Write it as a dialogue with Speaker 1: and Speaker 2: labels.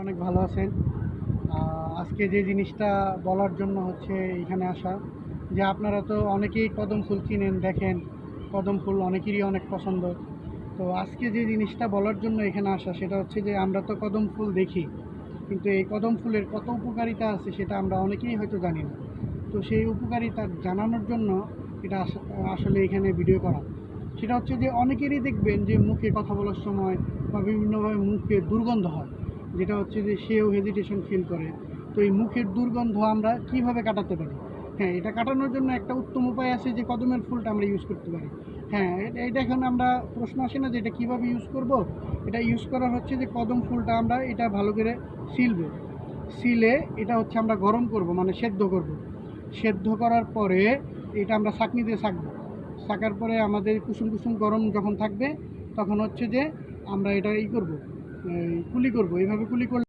Speaker 1: অনেক ভালো আছেন। আজকে যে জিনিসটা বলার জন্য হচ্ছে এখানে আসা, যে আপনারা তো অনেকেই কদম ফুল চিনেন, দেখেন কদম ফুল অনেকেরই অনেক পছন্দ। তো আজকে যে জিনিসটা বলার জন্য এখানে আসা সেটা হচ্ছে যে আমরা তো কদম ফুল দেখি, কিন্তু এই কদম ফুলের কত উপকারিতা আছে সেটা আমরা অনেকেই হয়তো জানি না। তো সেই উপকারিতা জানানোর জন্য এটা আসলে এখানে ভিডিও করা। সেটা হচ্ছে যে অনেকেরই দেখবেন যে মুখে কথা বলার সময় বা বিভিন্নভাবে মুখে দুর্গন্ধ হয়, যেটা হচ্ছে যে সেও হেজিটেশন ফিল করে। তো এই মুখের দুর্গন্ধ আমরা কিভাবে কাটাতে পারি? হ্যাঁ, এটা কাটানোর জন্য একটা উত্তম উপায় আছে, যে কদমের ফুলটা আমরা ইউজ করতে পারি। হ্যাঁ, এটা এখন আমরা প্রশ্ন আসে না যে এটা কীভাবে ইউজ করব? এটা ইউজ করার হচ্ছে যে কদম ফুলটা আমরা এটা ভালো করে সিলবো। সিলে এটা হচ্ছে আমরা গরম করব, মানে সেদ্ধ করব। সেদ্ধ করার পরে এটা আমরা ছাঁকনি দিয়ে ছাঁকবো। ছাঁকার পরে আমাদের কুসুম কুসুম গরম যখন থাকবে, তখন হচ্ছে যে আমরা এটা করব, কুলি করব। এইভাবে কুলি করলে